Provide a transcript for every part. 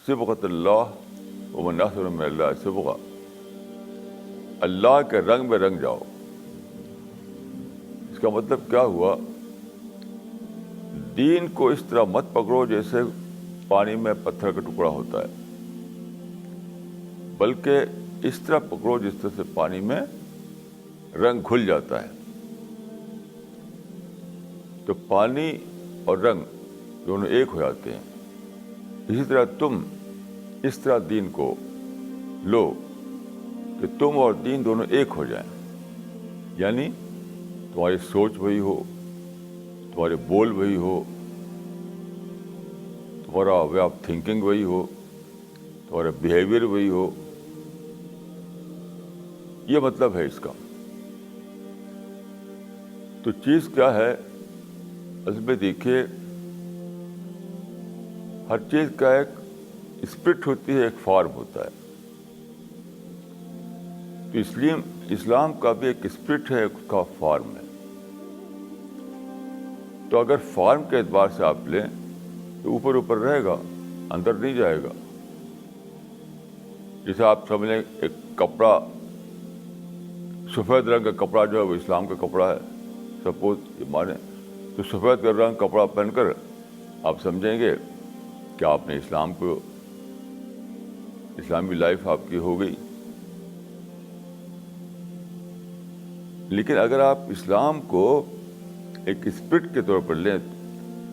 صبغۃ اللہ ومن احسن من اللہ صبغہ، اللہ کے رنگ میں رنگ جاؤ۔ اس کا مطلب کیا ہوا؟ دین کو اس طرح مت پکڑو جیسے پانی میں پتھر کا ٹکڑا ہوتا ہے، بلکہ اس طرح پکڑو جس طرح سے پانی میں رنگ گھل جاتا ہے۔ تو پانی اور رنگ دونوں ایک ہو جاتے ہیں۔ اسی طرح تم اس طرح دین کو لو کہ تم اور دین دونوں ایک ہو جائیں، یعنی تمہاری سوچ وہی ہو، تمہارے بول وہی ہو، تمہارا وے آف تھنکنگ وہی ہو، تمہارا بیہیویئر وہی ہو۔ یہ مطلب ہے اس کا۔ تو چیز کیا ہے؟ اصل میں دیکھیے، ہر چیز کا ایک اسپرٹ ہوتی ہے، ایک فارم ہوتا ہے۔ تو اس لیے اسلام کا بھی ایک اسپرٹ ہے، اس کا فارم ہے۔ تو اگر فارم کے اعتبار سے آپ لیں تو اوپر اوپر رہے گا، اندر نہیں جائے گا۔ جیسے آپ سمجھ لیں ایک کپڑا، سفید رنگ کا کپڑا جو ہے وہ اسلام کا کپڑا ہے، سپوز یہ مانے، تو سفید رنگ کا کپڑا پہن کر آپ سمجھیں گے کہ آپ نے اسلامی لائف آپ کی ہو گئی۔ لیکن اگر آپ اسلام کو ایک اسپرٹ کے طور پر لیں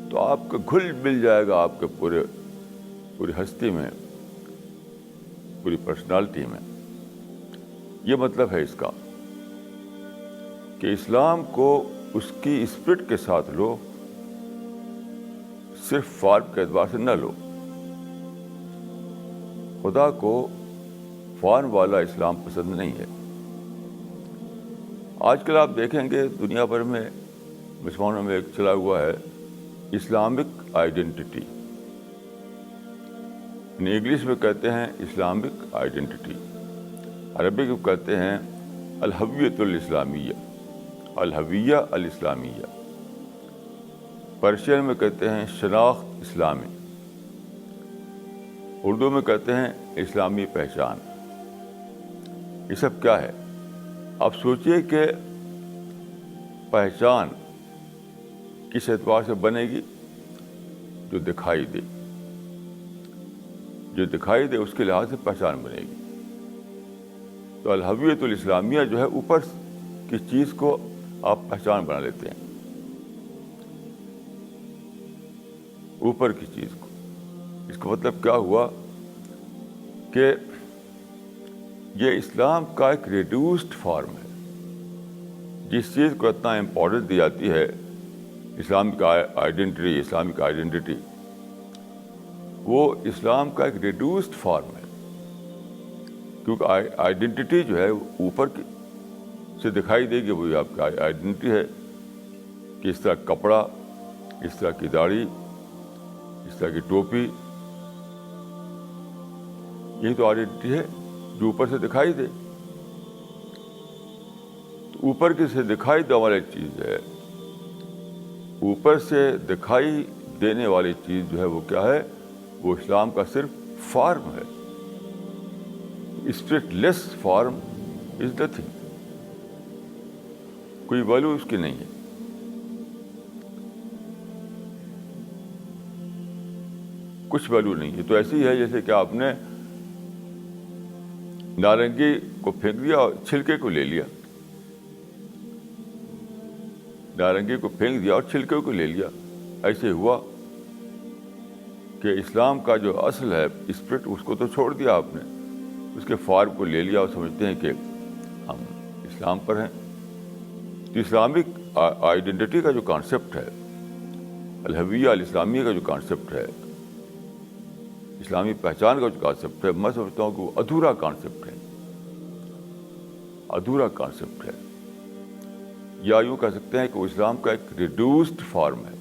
تو آپ کا گھل مل جائے گا آپ کے پوری ہستی میں، پوری پرسنالٹی میں۔ یہ مطلب ہے اس کا کہ اسلام کو اس کی اسپرٹ کے ساتھ لو، صرف فارم کے اعتبار سے نہ لو۔ خدا کو فارم والا اسلام پسند نہیں ہے۔ آج کل آپ دیکھیں گے دنیا بھر میں مسلمانوں میں ایک چلا ہوا ہے اسلامک آئیڈینٹی، انگلش میں کہتے ہیں اسلامک آئیڈینٹی، عربی میں کہتے ہیں الہویت الاسلامیہ، الہویہ الاسلامیہ، پرشین میں کہتے ہیں شناخت اسلامی، اردو میں کہتے ہیں اسلامی پہچان۔ یہ سب کیا ہے؟ آپ سوچئے کہ پہچان کس اعتبار سے بنے گی؟ جو دکھائی دے، جو دکھائی دے اس کے لحاظ سے پہچان بنے گی۔ تو الہویت الاسلامیہ جو ہے اوپر کی چیز کو آپ پہچان بنا لیتے ہیں، اوپر کی چیز کو۔ اس کا مطلب کیا ہوا کہ یہ اسلام کا ایک ریڈیوسڈ فارم ہے۔ جس چیز کو اتنا امپورٹنس دی جاتی ہے، اسلامک آئیڈینٹی، وہ اسلام کا ایک ریڈیوسڈ فارم ہے۔ کیونکہ آئیڈینٹی جو ہے اوپر سے دکھائی دے گی، وہی آپ کی آئیڈینٹی ہے، کہ اس طرح کپڑا، اس طرح کی داڑھی، اس طرح کی ٹوپی، یہی تو آئیڈینٹی ہے جو اوپر سے دکھائی دے۔ تو اوپر کی سے دکھائی دینے والی چیز ہے، اوپر سے دکھائی دینے والی چیز جو ہے وہ کیا ہے؟ وہ اسلام کا صرف فارم ہے۔ Spirit less form is nothing, کوئی ویلو اس کی نہیں ہے۔ کچھ ویلو نہیں ہے۔ تو ایسی ہے جیسے کہ آپ نے نارنگی کو پھینک دیا اور چھلکے کو لے لیا، نارنگی کو پھینک دیا اور چھلکے کو لے لیا۔ ایسے ہوا کہ اسلام کا جو اصل ہے اسپرٹ، اس کو تو چھوڑ دیا آپ نے، اس کے فارم کو لے لیا اور سمجھتے ہیں کہ ہم اسلام پر ہیں۔ تو اسلامک آئیڈینٹی کا جو کانسیپٹ ہے، الہویہ الاسلامیہ کا جو کانسیپٹ ہے، اسلامی پہچان کا جو کانسیپٹ ہے، میں سمجھتا ہوں کہ وہ ادھورا کانسیپٹ ہے، ادھورا کانسیپٹ ہے، یا یوں کہہ سکتے ہیں کہ وہ اسلام کا ایک ریڈیوسڈ فارم ہے۔